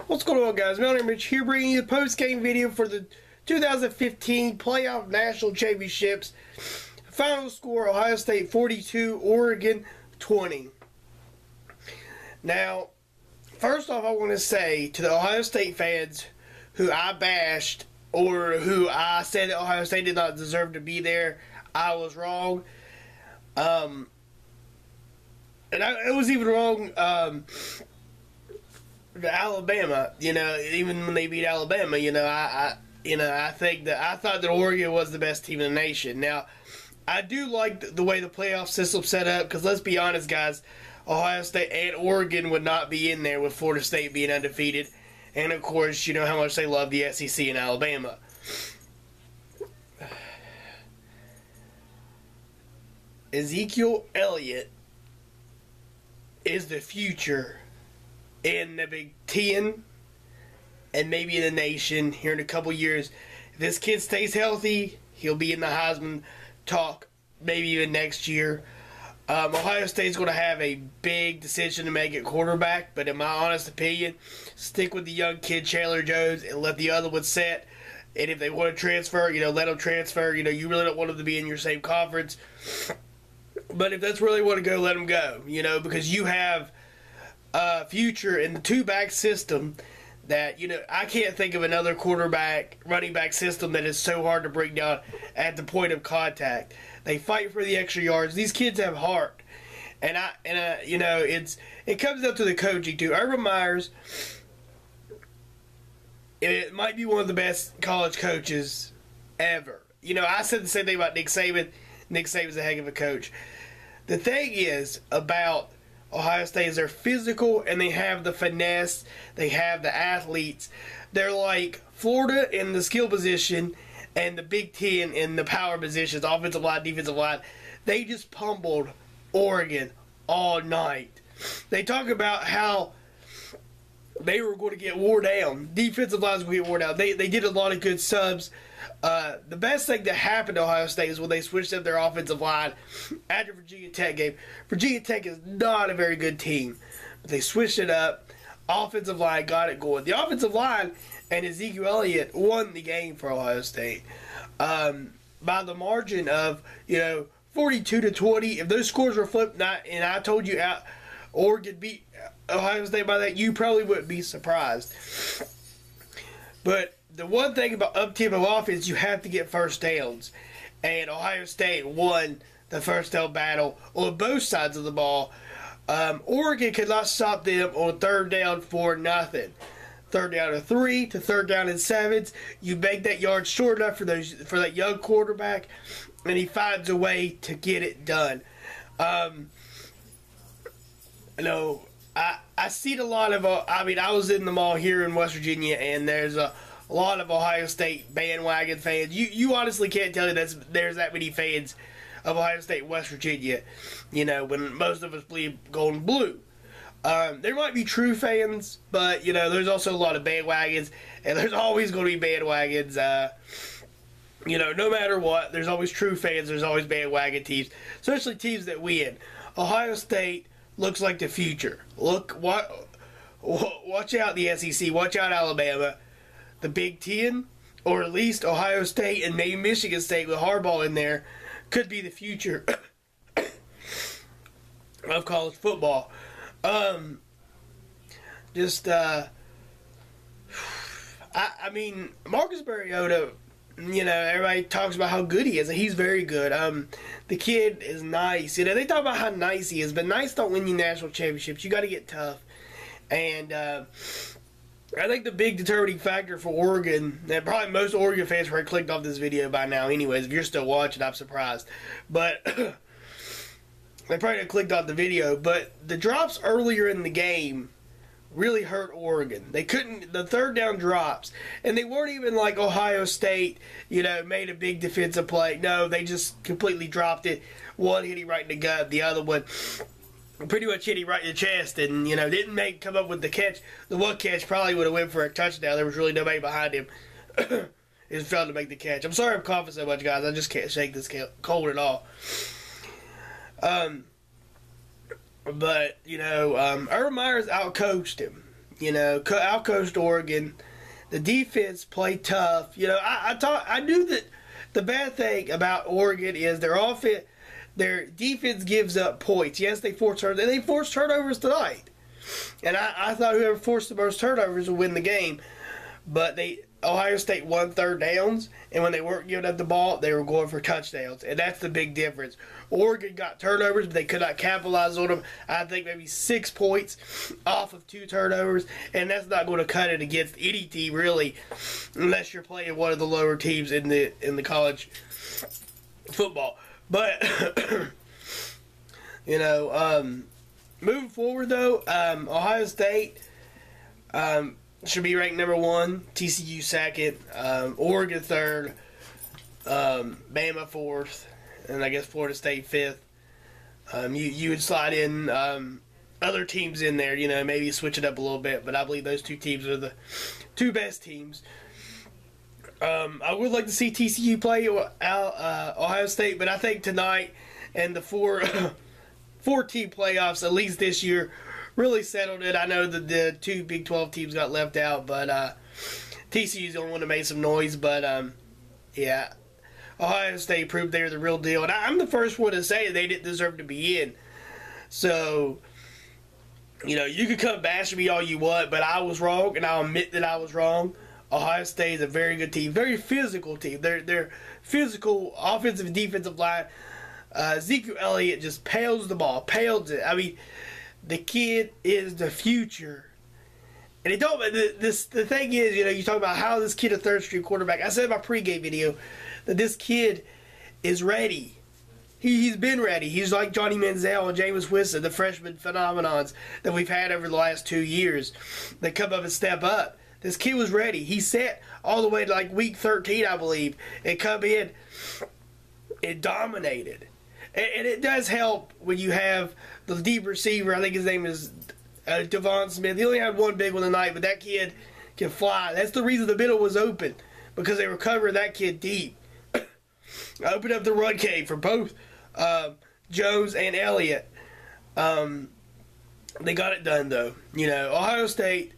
What's going on, guys? My name is Mitch here, bringing you the post-game video for the 2015 Playoff National Championships. Final score, Ohio State 42, Oregon 20. Now, first off, I want to say to the Ohio State fans who I bashed or who I said that Ohio State did not deserve to be there, I was wrong. And I was even wrong Alabama, even when they beat Alabama, I thought that Oregon was the best team in the nation. Now, I do like the way the playoff system set up, because let's be honest, guys, Ohio State and Oregon would not be in there with Florida State being undefeated, and of course, you know how much they love the SEC and Alabama. Ezekiel Elliott is the future in the Big Ten and maybe in the nation here in a couple years. If this kid stays healthy, he'll be in the Heisman talk maybe even next year. Ohio State's going to have a big decision to make at quarterback, but in my honest opinion, stick with the young kid Chandler Jones and let the other one set. And if they want to transfer, let them transfer. You really don't want them to be in your same conference. But if that's where they want to go, let them go. Because you have future in the two-back system that, I can't think of another running back system that is so hard to bring down at the point of contact. They fight for the extra yards. These kids have heart. And it comes up to the coaching too. Urban Meyer's, it might be one of the best college coaches ever. I said the same thing about Nick Saban. Nick Saban's a heck of a coach. The thing is about Ohio State is they're physical and they have the finesse. They have the athletes. They're like Florida in the skill position and the Big Ten in the power positions, offensive line, defensive line. They just pummeled Oregon all night. They talk about how they were going to get wore down. Defensive lines will get wore down. They did a lot of good subs. The best thing that happened to Ohio State is when they switched up their offensive line after Virginia Tech game. Virginia Tech is not a very good team, but they switched it up. Offensive line got it going. The offensive line and Ezekiel Elliott won the game for Ohio State by the margin of 42-20. If those scores were flipped, and I told you Oregon beat Ohio State by that, you probably wouldn't be surprised. But the one thing about up-tempo offense, you have to get first downs. And Ohio State won the first down battle on both sides of the ball. Oregon could not stop them on third down for nothing. Third down and 3 to third down and 7s. You make that yard short enough for that young quarterback, and he finds a way to get it done. I seen a lot of, I was in the mall here in West Virginia, and there's a lot of Ohio State bandwagon fans. You honestly can't tell me there's that many fans of Ohio State, West Virginia, when most of us bleed gold and blue. There might be true fans, but, there's also a lot of bandwagons, and there's always going to be bandwagons. No matter what, there's always true fans, there's always bandwagon teams, especially teams that win. Ohio State looks like the future. Watch out the SEC, watch out Alabama. The Big Ten, or at least Ohio State and maybe Michigan State with Harbaugh in there, could be the future of college football. Marcus Mariota, everybody talks about how good he is, and he's very good. The kid is nice. They talk about how nice he is, but nice don't win you national championships. You got to get tough. And I think the big determining factor for Oregon, and probably most Oregon fans probably clicked off this video by now anyways. If you're still watching, I'm surprised. But they probably have clicked off the video. But the drops earlier in the game really hurt Oregon. They couldn't, the third down drops. And they weren't even like Ohio State, made a big defensive play. No, they just completely dropped it. One hit him right in the gut. The other one pretty much hit him right in the chest, and didn't come up with the catch. The one catch probably would have went for a touchdown. There was really nobody behind him. He failed to make the catch. I'm sorry I'm coughing so much, guys. I just can't shake this cold at all. But Urban Meyer's outcoached him. Outcoached Oregon. The defense played tough. I knew that the bad thing about Oregon is their defense gives up points. Yes, they force turnovers. They forced turnovers tonight. And I thought whoever forced the most turnovers would win the game. But Ohio State won third downs, and when they weren't giving up the ball, they were going for touchdowns. And that's the big difference. Oregon got turnovers, but they could not capitalize on them. I think maybe 6 points off of 2 turnovers, and that's not going to cut it against any team, really, unless you're playing one of the lower teams in the college football. But, moving forward, though, Ohio State should be ranked number 1, TCU 2nd, Oregon 3rd, Bama 4th, and I guess Florida State 5th. You would slide in other teams in there, maybe switch it up a little bit, but I believe those 2 teams are the 2 best teams. I would like to see TCU play Ohio State, but I think tonight and the 4-team playoffs, at least this year, really settled it. I know that the 2 Big 12 teams got left out, but TCU's the only one that made some noise. But, Ohio State proved they're the real deal. And I'm the first one to say they didn't deserve to be in. So, you could come bashing me all you want, but I was wrong, and I'll admit that I was wrong. Ohio State is a very good team, very physical team. They're physical, offensive and defensive line. Ezekiel Elliott just pails it. I mean, the kid is the future. And the thing is, you talk about how this kid a third-string quarterback. I said in my pregame video that this kid is ready. He's been ready. He's like Johnny Manziel and Jameis Winston, the freshman phenomenons that we've had over the last 2 years that come up and step up. This kid was ready. He set all the way to like week 13, I believe, and come in and dominated. And it does help when you have the deep receiver. I think his name is Devon Smith. He only had one big one tonight, but that kid can fly. That's the reason the middle was open, because they were covering that kid deep. Opened up the run game for both Jones and Elliott. They got it done, though. Ohio State,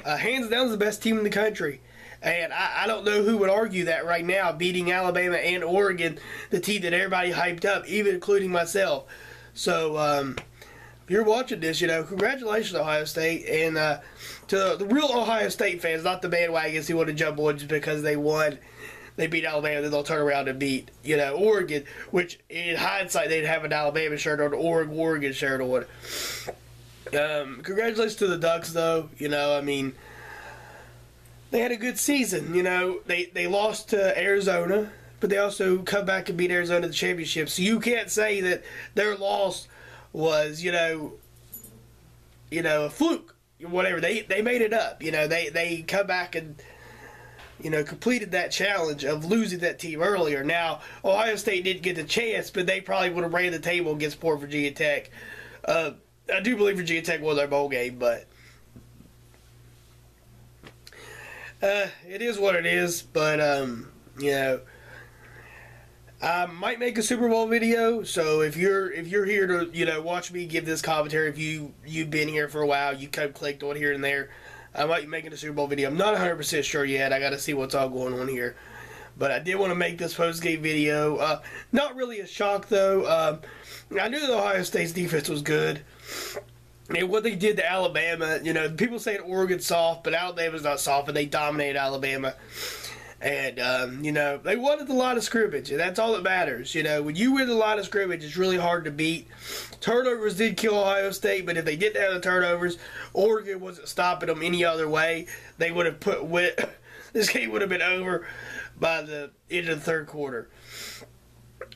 hands down, is the best team in the country. And I don't know who would argue that right now, beating Alabama and Oregon, the team that everybody hyped up, even including myself. So, if you're watching this, congratulations, Ohio State. And to the real Ohio State fans, not the bandwagons who want to jump on just because they won. They beat Alabama, then they'll turn around and beat, Oregon, which in hindsight they'd have an Alabama shirt on, or an Oregon shirt on. Congratulations to the Ducks, though. They had a good season. They lost to Arizona, but they also come back and beat Arizona in the championship. So you can't say that their loss was, a fluke. Whatever. They made it up. They come back and, completed that challenge of losing that team earlier. Now, Ohio State didn't get the chance, but they probably would have ran the table against poor Virginia Tech. I do believe Virginia Tech won their bowl game, but it is what it is. But I might make a Super Bowl video. So if you're here to watch me give this commentary, if you've been here for a while, you kind of clicked on here and there, I might be making a Super Bowl video. I'm not 100% sure yet. I got to see what's all going on here. But I did want to make this post-game video. Not really a shock, though. I knew that Ohio State's defense was good. And what they did to Alabama, people say Oregon's soft, but Alabama's not soft, and they dominated Alabama. And, they won at the line of scrimmage, and that's all that matters. When you win the line of scrimmage, it's really hard to beat. Turnovers did kill Ohio State, but if they didn't have the turnovers, Oregon wasn't stopping them any other way. They would have this game would have been over by the end of the third quarter.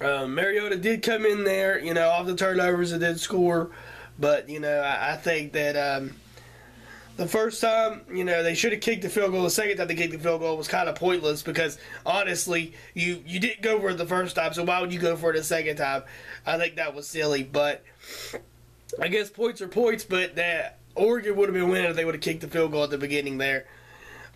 Mariota did come in there, off the turnovers and did score. But, I think that the first time, they should have kicked the field goal. The second time they kicked the field goal was kind of pointless because, honestly, you didn't go for it the first time, so why would you go for it the second time? I think that was silly. But I guess points are points, but that Oregon would have been winning if they would have kicked the field goal at the beginning there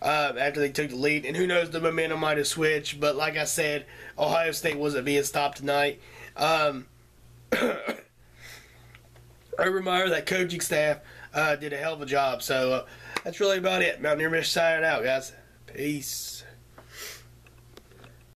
after they took the lead. And who knows, the momentum might have switched. But like I said, Ohio State wasn't being stopped tonight. Urban Meyer, that coaching staff, did a hell of a job. So That's really about it. Mountaineer Mission signing out, guys. Peace.